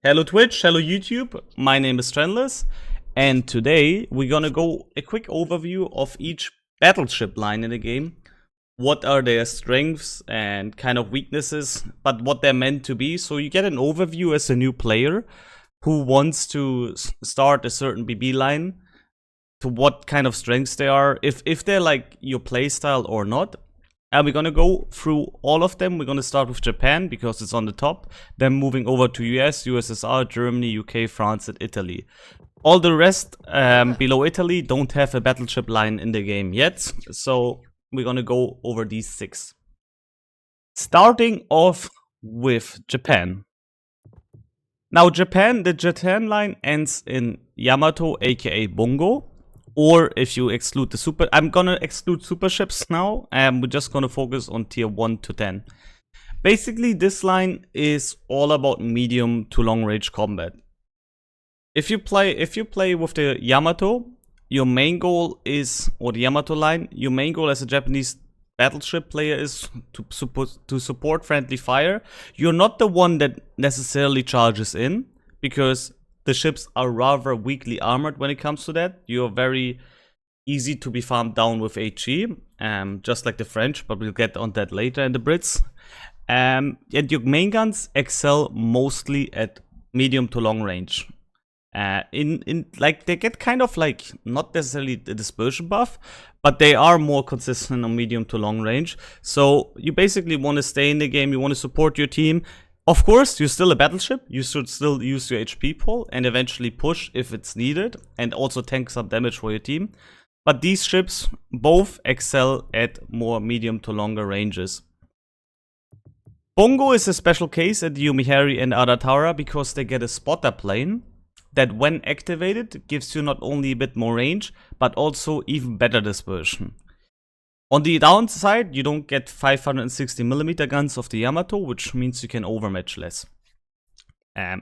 Hello Twitch, hello YouTube, my name is Trendless, and today we're gonna go a quick overview of each battleship line in the game. What are their strengths and kind of weaknesses, but what they're meant to be, so you get an overview as a new player who wants to start a certain BB line, to what kind of strengths they are, if they're like your playstyle or not. And we're gonna go through all of them. We're gonna start with Japan because it's on the top. Then moving over to US, USSR, Germany, UK, France, and Italy. All the rest below Italy don't have a battleship line in the game yet. So we're gonna go over these 6. Starting off with Japan. Now the Japan line ends in Yamato, aka Bungo. Or if you exclude the super, I'm gonna exclude super ships now, and we're just gonna focus on tier 1 to 10. Basically, this line is all about medium to long range combat. If you play with the Yamato, your main goal is, or the Yamato line, your main goal as a Japanese battleship player is to support friendly fire. You're not the one that necessarily charges in, because the ships are rather weakly armored when it comes to that. You're very easy to be farmed down with HE, just like the French, but we'll get on that later, and the Brits. And your main guns excel mostly at medium to long range. Like they get kind of like not necessarily the dispersion buff, but they are more consistent on medium to long range. So you basically want to stay in the game, you want to support your team. Of course, you're still a battleship, you should still use your HP pool and eventually push if it's needed, and also tank some damage for your team. But these ships both excel at more medium to longer ranges. Bungo is a special case at the Yumihari and Adatara because they get a spotter plane that, when activated, gives you not only a bit more range, but also even better dispersion. On the downside, you don't get 560mm guns of the Yamato, which means you can overmatch less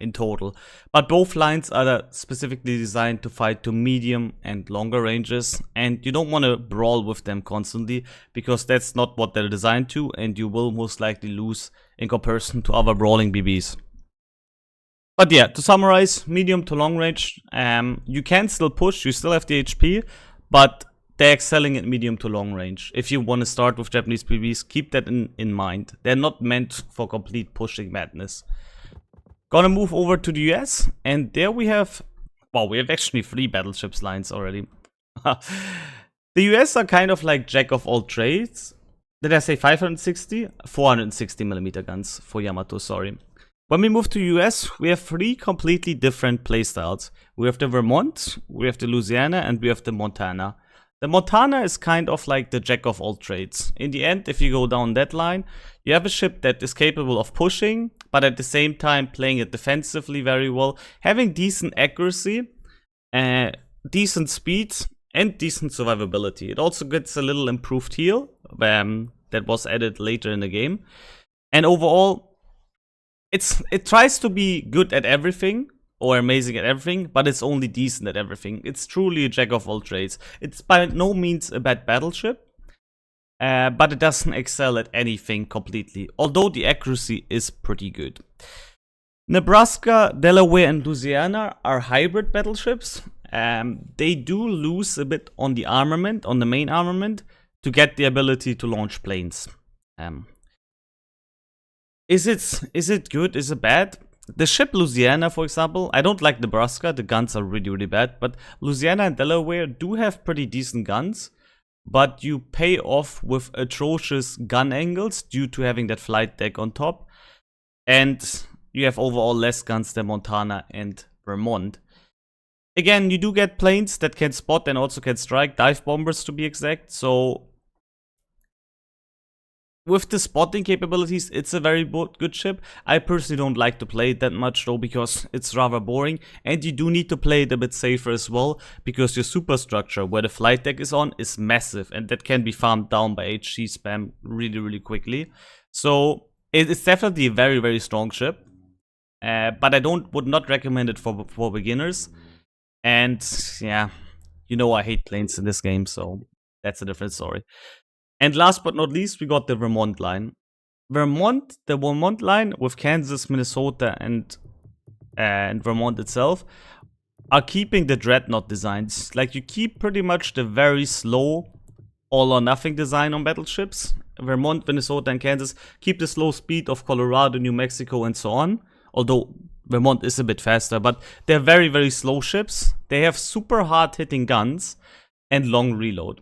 in total. But both lines are specifically designed to fight to medium and longer ranges, and you don't want to brawl with them constantly, because that's not what they're designed to, and you will most likely lose in comparison to other brawling BBs. But yeah, to summarize, medium to long range, you can still push, you still have the HP, but they're excelling at medium to long range. If you want to start with Japanese BBs, keep that in mind. They're not meant for complete pushing madness. Gonna move over to the US, and there we have, well, we have actually 3 battleships lines already. The US are kind of like jack of all trades. Did I say 560? 460mm guns for Yamato, sorry. When we move to US, we have 3 completely different playstyles. We have the Vermont, we have the Louisiana, and we have the Montana. The Montana is kind of like the jack of all trades. In the end, if you go down that line, you have a ship that is capable of pushing, but at the same time playing it defensively very well, having decent accuracy, decent speed, and decent survivability. It also gets a little improved heal that was added later in the game. And overall, it tries to be good at everything, or amazing at everything, but it's only decent at everything. It's truly a jack of all trades. It's by no means a bad battleship, but it doesn't excel at anything completely, although the accuracy is pretty good. Nebraska, Delaware, and Louisiana are hybrid battleships. They do lose a bit on the armament, on the main armament, to get the ability to launch planes. Is it good? Is it bad? The ship Louisiana, for example, I don't like Nebraska, the guns are really, really bad, but Louisiana and Delaware do have pretty decent guns, but you pay off with atrocious gun angles due to having that flight deck on top, and you have overall less guns than Montana and Vermont. Again, you do get planes that can spot and also can strike, dive bombers to be exact, so with the spotting capabilities, it's a very good ship. I personally don't like to play it that much though, because it's rather boring, and you do need to play it a bit safer as well, because your superstructure, where the flight deck is on, is massive, and that can be farmed down by HG spam really, really quickly. So it's definitely a very, very strong ship, but I would not recommend it for beginners. And yeah, you know I hate planes in this game, so that's a different story. And last but not least, we got the Vermont line. The Vermont line with Kansas, Minnesota, and and Vermont itself are keeping the dreadnought designs. Like, you keep pretty much the very slow all or nothing design on battleships. Vermont, Minnesota, and Kansas keep the slow speed of Colorado, New Mexico, and so on. Although Vermont is a bit faster, but they're very, very slow ships. They have super hard hitting guns and long reload.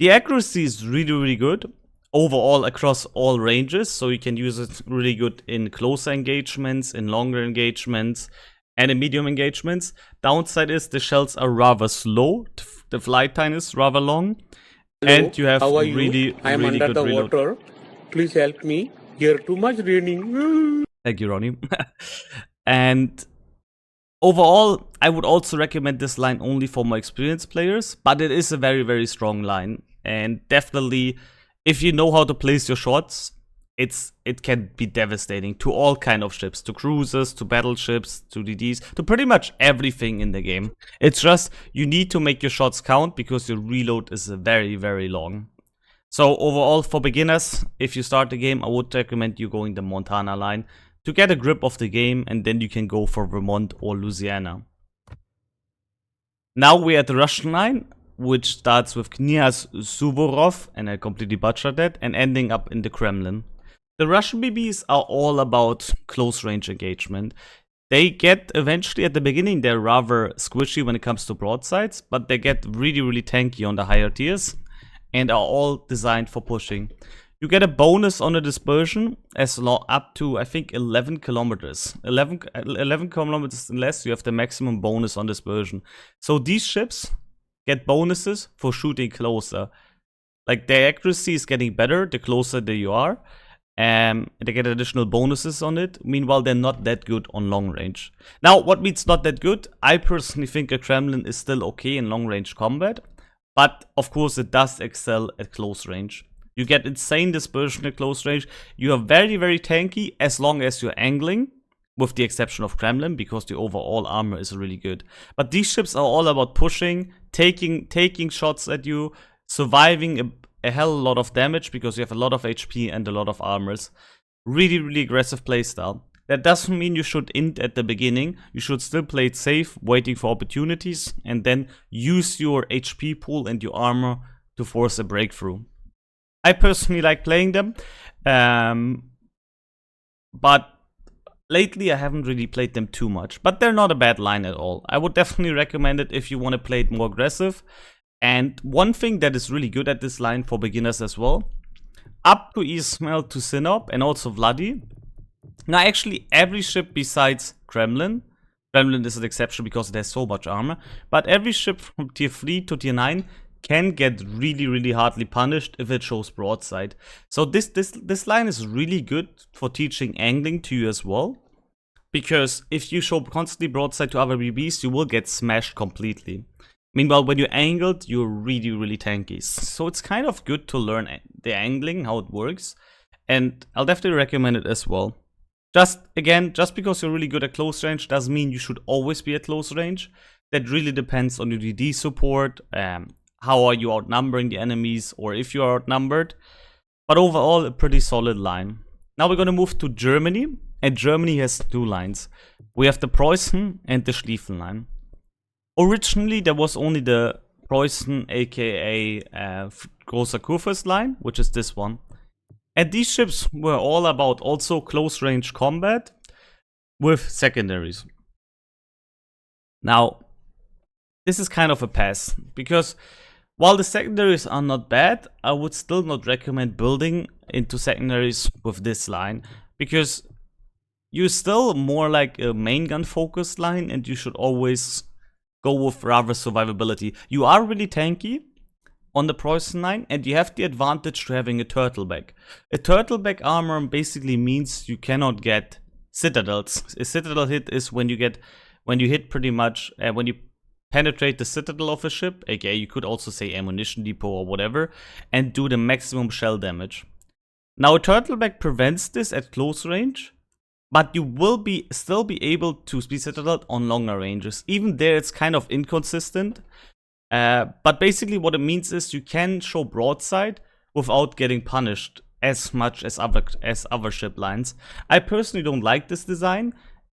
The accuracy is really, really good overall across all ranges, so you can use it really good in closer engagements, in longer engagements, and in medium engagements. Downside is the shells are rather slow, the flight time is rather long, Hello, and you have how are you? really, I am really under good the reload. water. Please help me. Here too much raining. Thank you, Ronnie. And overall, I would also recommend this line only for more experienced players, but it is a very, very strong line. And definitely, if you know how to place your shots, it can be devastating to all kind of ships, to cruisers, to battleships, to DDs, to pretty much everything in the game. It's just, you need to make your shots count because your reload is very, very long. So overall, for beginners, if you start the game, I would recommend you going the Montana line to get a grip of the game, and then you can go for Vermont or Louisiana. Now we're at the Russian line, which starts with Knyaz Suvorov, and I completely butchered that, and ending up in the Kremlin. The Russian BBs are all about close range engagement. They get eventually, at the beginning, they're rather squishy when it comes to broadsides, but they get really, really tanky on the higher tiers, and are all designed for pushing. You get a bonus on the dispersion as long up to, I think, 11 kilometers. 11 kilometers and less, you have the maximum bonus on dispersion. So these ships get bonuses for shooting closer. Like, their accuracy is getting better the closer that you are. They get additional bonuses on it. Meanwhile, they're not that good on long range. Now, what means not that good? I personally think a Kremlin is still okay in long range combat. But, of course, it does excel at close range. You get insane dispersion at close range. You are very, very tanky as long as you're angling, with the exception of Kremlin, because the overall armor is really good. But these ships are all about pushing, taking shots at you, surviving a hell of a lot of damage because you have a lot of HP and a lot of armors. Really, really aggressive playstyle. That doesn't mean you should int at the beginning. You should still play it safe, waiting for opportunities, and then use your HP pool and your armor to force a breakthrough. I personally like playing them, but lately I haven't really played them too much. But they're not a bad line at all. I would definitely recommend it if you want to play it more aggressive. And one thing that is really good at this line for beginners as well, up to Ismail to Sinop and also Vladi. Now, actually, every ship besides Kremlin is an exception because it has so much armor, but every ship from tier 3 to tier 9 can get really, really hardly punished if it shows broadside. So this line is really good for teaching angling to you as well, because if you show constantly broadside to other BBs, you will get smashed completely. Meanwhile, when you're angled, you're really, really tanky. So it's kind of good to learn the angling, how it works, and I'll definitely recommend it as well. Just because you're really good at close range doesn't mean you should always be at close range. That really depends on your DD support, how are you outnumbering the enemies, or if you are outnumbered. But overall, a pretty solid line. Now we're going to move to Germany, and Germany has two lines. We have the Preußen and the Schlieffen line. Originally, there was only the Preußen, aka Großer Kurfürst line, which is this one. And these ships were all about also close range combat with secondaries. Now, this is kind of a pass, because while the secondaries are not bad, I would still not recommend building into secondaries with this line, because you're still more like a main gun focused line, and you should always go with rather survivability. You are really tanky on the Preußen line, and you have the advantage to having a turtleback. A turtleback armor basically means you cannot get citadels. A citadel hit is when you hit pretty much, when you penetrate the citadel of a ship, aka you could also say ammunition depot or whatever, and do the maximum shell damage. Now, a turtleback prevents this at close range, but you will still be able to be citadeled on longer ranges. Even there, it's kind of inconsistent. But basically what it means is you can show broadside without getting punished as much as other ship lines. I personally don't like this design,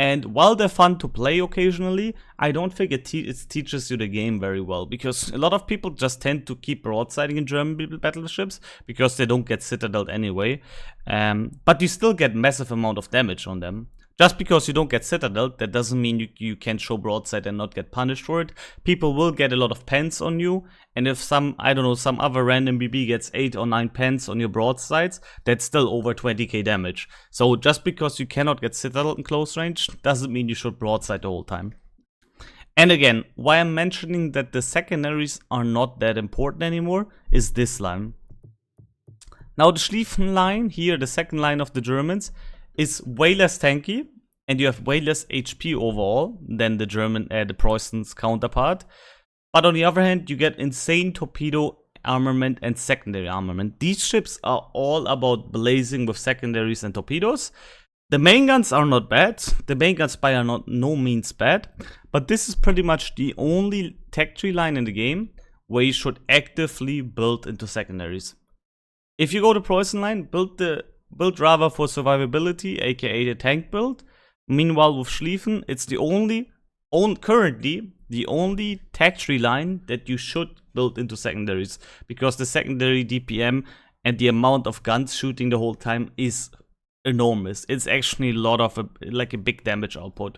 And while they're fun to play occasionally, I don't think it teaches you the game very well, because a lot of people just tend to keep broadsiding in German battleships because they don't get citadeled anyway. But you still get massive amount of damage on them. Just because you don't get citadeled, that doesn't mean you can show broadside and not get punished for it. People will get a lot of pens on you, and if some other random BB gets 8 or 9 pens on your broadsides, that's still over 20k damage. So just because you cannot get citadeled in close range, doesn't mean you should broadside the whole time. And again, why I'm mentioning that the secondaries are not that important anymore is this line. Now the Schlieffen line here, the second line of the Germans, is way less tanky, and you have way less HP overall than the Preußen's counterpart. But on the other hand, you get insane torpedo armament and secondary armament. These ships are all about blazing with secondaries and torpedoes. The main guns are not bad. The main guns by are not no means bad, but this is pretty much the only tech tree line in the game where you should actively build into secondaries. If you go to Preußen line, build rather for survivability, aka the tank build. Meanwhile, with Schlieffen, it's currently the only tech tree line that you should build into secondaries, because the secondary DPM and the amount of guns shooting the whole time is enormous. It's actually a lot of a big damage output.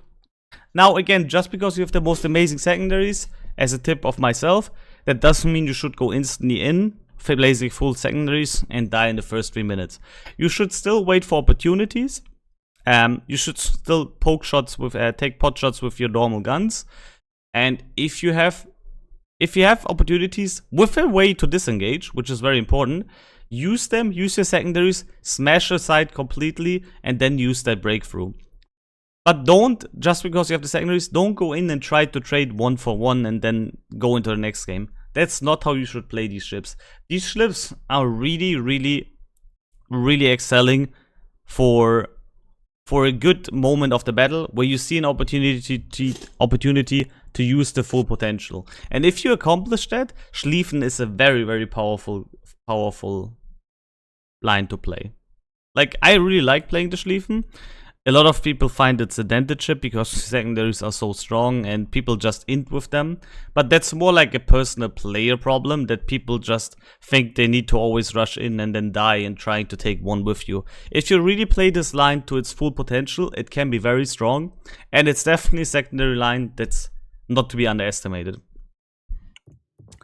Now again, just because you have the most amazing secondaries, as a tip of myself, that doesn't mean you should go instantly in, blazing full secondaries and die in the first 3 minutes. You should still wait for opportunities. You should still poke shots with take pot shots with your normal guns. And if you have opportunities with a way to disengage, which is very important, use them, use your secondaries, smash the side completely, and then use that breakthrough. But don't, just because you have the secondaries, don't go in and try to trade 1 for 1 and then go into the next game. That's not how you should play these ships. These ships are really, really, really excelling for a good moment of the battle where you see an opportunity to use the full potential. And if you accomplish that, Schlieffen is a very, very powerful line to play. Like, I really like playing the Schlieffen. A lot of people find it's a dented ship because secondaries are so strong and people just int with them. But that's more like a personal player problem, that people just think they need to always rush in and then die and trying to take one with you. If you really play this line to its full potential, it can be very strong. And it's definitely a secondary line that's not to be underestimated.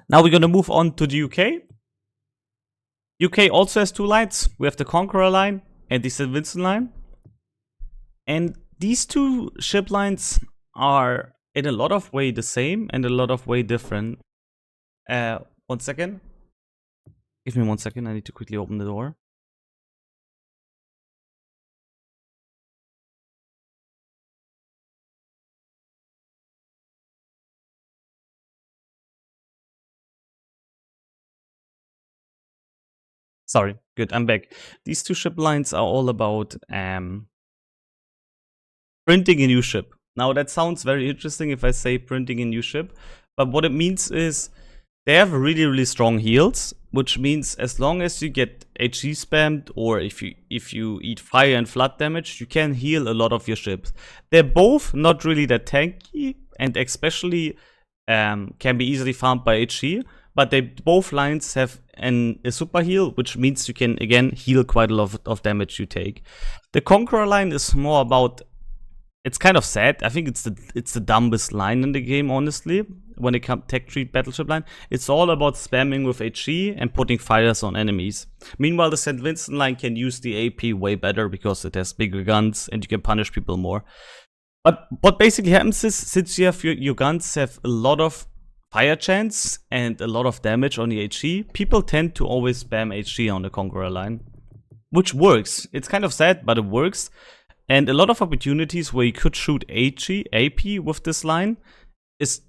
Now we're going to move on to the UK. UK also has 2 lines. We have the Conqueror line and the St. Vincent line. And these 2 ship lines are in a lot of way the same and a lot of way different. 1 second. Give me 1 second, I need to quickly open the door. Sorry, good, I'm back. These 2 ship lines are all about printing a new ship. Now that sounds very interesting if I say printing a new ship, but what it means is they have really, really strong heals, which means as long as you get HE spammed or if you eat fire and flood damage, you can heal a lot of your ships. They're both not really that tanky and especially can be easily farmed by HE, but both lines have a super heal, which means you can again heal quite a lot of damage you take. The Conqueror line is more about, it's kind of sad. I think it's the dumbest line in the game, honestly. When it comes tech tree battleship line, it's all about spamming with HE and putting fires on enemies. Meanwhile, the St. Vincent line can use the AP way better because it has bigger guns and you can punish people more. But what basically happens is, since you have your guns have a lot of fire chance and a lot of damage on the HE, people tend to always spam HE on the Conqueror line, which works. It's kind of sad, but it works. And a lot of opportunities where you could shoot HE, AP with this line is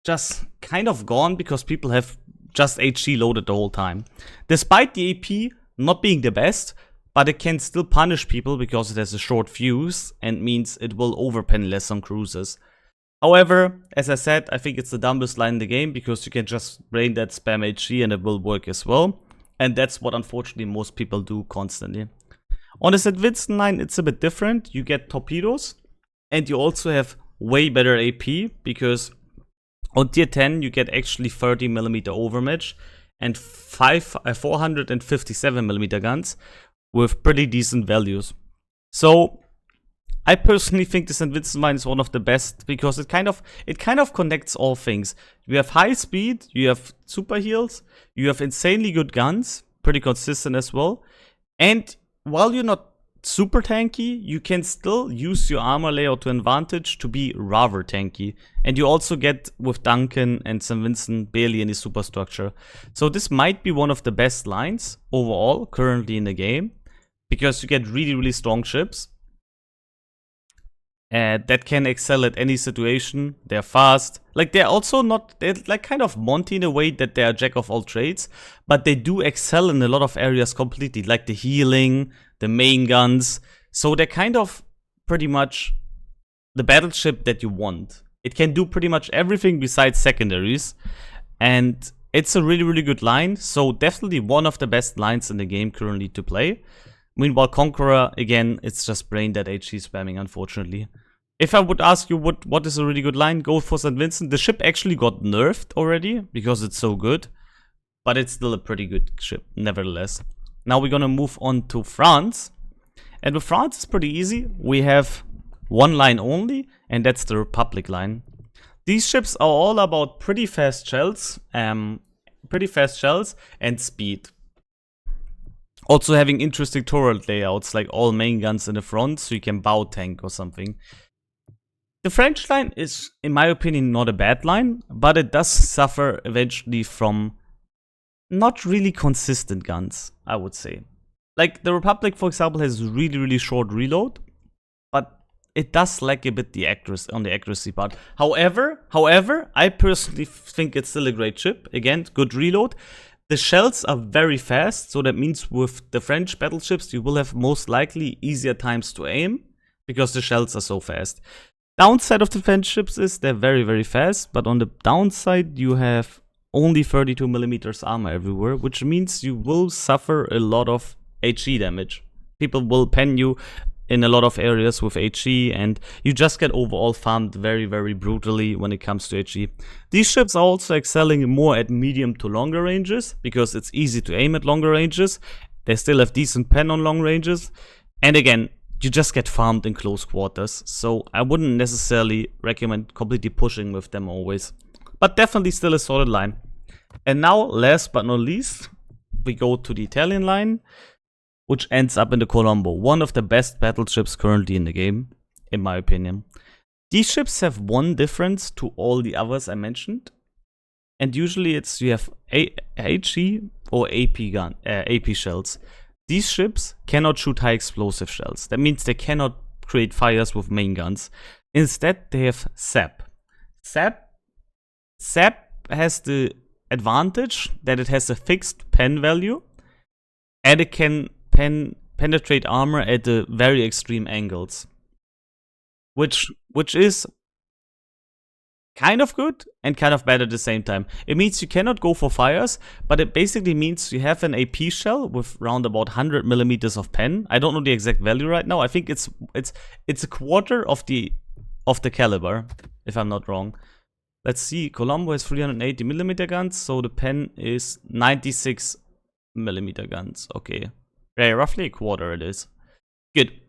just kind of gone because people have just HE loaded the whole time. Despite the AP not being the best, but it can still punish people because it has a short fuse and means it will overpen less on cruises. However, as I said, I think it's the dumbest line in the game because you can just brain that spam HE and it will work as well. And that's what unfortunately most people do constantly. On the St. Vincent line, it's a bit different. You get torpedoes, And you also have way better AP, because on tier 10 you get actually 30mm overmatch and 457mm guns with pretty decent values. So I personally think the St. Vincent mine is one of the best, because it kind of connects all things. You have high speed, you have super heals, you have insanely good guns, pretty consistent as well. And while you're not super tanky, you can still use your armor layout to advantage to be rather tanky. And you also get, with Duncan and St. Vincent, barely any superstructure. So this might be one of the best lines overall currently in the game, because you get really, really strong ships that can excel at any situation. They're fast. Like, they're also not, they're like kind of Monty in a way that they're jack of all trades, but they do excel in a lot of areas completely, like the healing, the main guns. So they're kind of pretty much the battleship that you want. It can do pretty much everything besides secondaries, and it's a really, really good line. So definitely one of the best lines in the game currently to play. Meanwhile, Conqueror, again, it's just brain dead HC spamming, unfortunately. If I would ask you what is a really good line, go for St. Vincent. The ship actually got nerfed already because it's so good, but it's still a pretty good ship, nevertheless. Now we're gonna move on to France. And with France, it's pretty easy. We have one line only, and that's the Republic line. These ships are all about pretty fast shells and speed. Also having interesting turret layouts, like all main guns in the front, so you can bow tank or something. The French line is, in my opinion, not a bad line, but it does suffer eventually from not really consistent guns, I would say. Like, the Republic, for example, has really, really short reload, but it does lack a bit the accuracy part. However, I personally think it's still a great ship. Again, good reload. The shells are very fast, so that means with the French battleships, you will have most likely easier times to aim, because the shells are so fast. Downside of the French ships is they're very, very fast, but on the downside, you have only 32mm armor everywhere, which means you will suffer a lot of HE damage. People will pen you in a lot of areas with HE, and you just get overall farmed very, very brutally when it comes to HE. These ships are also excelling more at medium to longer ranges, because it's easy to aim at longer ranges. They still have decent pen on long ranges, and again, you just get farmed in close quarters, so I wouldn't necessarily recommend completely pushing with them always. But definitely still a solid line. And now, last but not least, we go to the Italian line, which ends up in the Colombo, one of the best battleships currently in the game, in my opinion. These ships have one difference to all the others I mentioned, and usually it's you have HE or AP shells. These ships cannot shoot high explosive shells. That means they cannot create fires with main guns. Instead, they have SAP. SAP has the advantage that it has a fixed pen value, and it can penetrate armor at the very extreme angles, which is kind of good and kind of bad at the same time. It means you cannot go for fires, but it basically means you have an AP shell with around about 100mm of pen. I don't know the exact value right now. I think it's a quarter of the caliber, if I'm not wrong. Let's see. Colombo has 380mm guns, so the pen is 96mm guns. Okay, yeah, roughly a quarter it is. Good.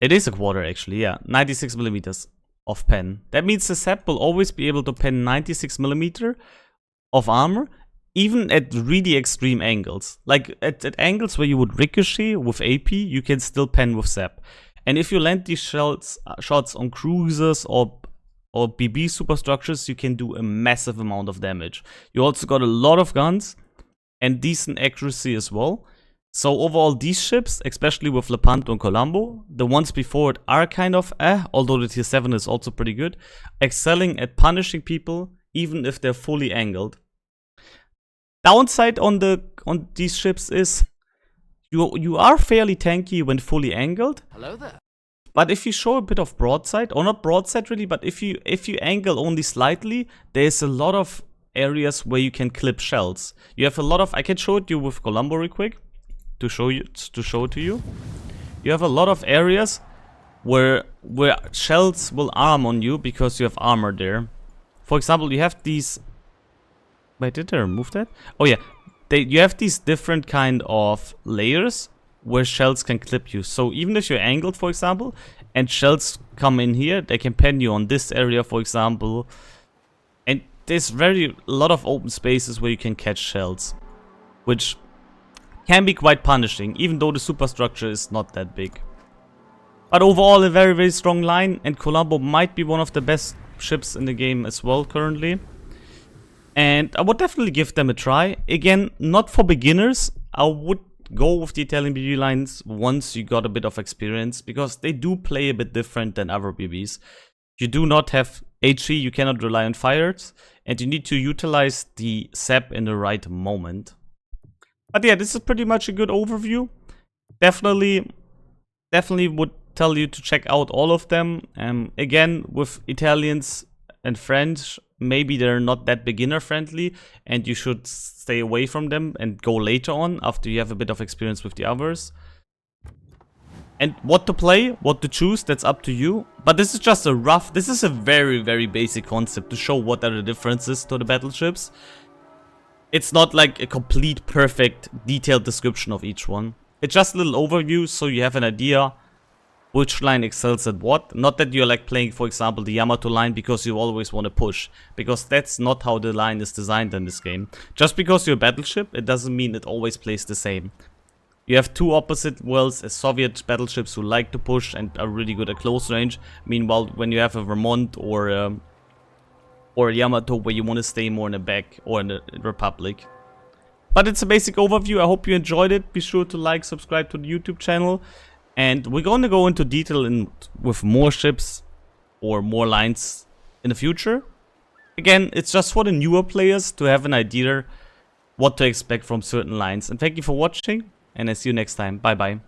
It is a quarter actually. Yeah, 96mm. Of pen. That means the SAP will always be able to pen 96mm of armor, even at really extreme angles. Like at angles where you would ricochet with AP, you can still pen with SAP. And if you land these shots on cruisers or BB superstructures, you can do a massive amount of damage. You also got a lot of guns and decent accuracy as well. So overall, these ships, especially with Lepanto and Colombo, the ones before it are kind of although the tier 7 is also pretty good, excelling at punishing people even if they're fully angled. Downside on these ships is you are fairly tanky when fully angled. Hello there. But if you show a bit of broadside, or not broadside really, but if you angle only slightly, there's a lot of areas where you can clip shells. You have a lot of, I can show it to you with Colombo real quick. To show it to you. You have a lot of areas where shells will arm on you because you have armor there. For example, you have these... Wait, did I remove that? Oh yeah, you have these different kind of layers where shells can clip you. So even if you're angled, for example, and shells come in here, they can pen you on this area, for example. And there's a lot of open spaces where you can catch shells, which can be quite punishing, even though the superstructure is not that big. But overall, a very, very strong line, and Colombo might be one of the best ships in the game as well currently. And I would definitely give them a try. Again, not for beginners. I would go with the Italian BB lines once you got a bit of experience, because they do play a bit different than other BBs. You do not have HE, you cannot rely on fires, and you need to utilize the SAP in the right moment. But yeah, this is pretty much a good overview. Definitely would tell you to check out all of them. Again, with Italians and French, maybe they're not that beginner friendly, and you should stay away from them and go later on after you have a bit of experience with the others. And what to play, what to choose, that's up to you. But this is just this is a very, very basic concept to show what are the differences to the battleships. It's not like a complete, perfect, detailed description of each one. It's just a little overview so you have an idea which line excels at what. Not that you're like playing, for example, the Yamato line because you always want to push. Because that's not how the line is designed in this game. Just because you're a battleship, it doesn't mean it always plays the same. You have two opposite worlds, as Soviet battleships who like to push and are really good at close range. Meanwhile, when you have a Vermont or a Yamato where you want to stay more in the back, or in the Republic. But it's a basic overview. I hope you enjoyed it. Be sure to like, subscribe to the YouTube channel. And we're going to go into detail with more ships or more lines in the future. Again, it's just for the newer players to have an idea what to expect from certain lines. And thank you for watching, and I see you next time. Bye bye.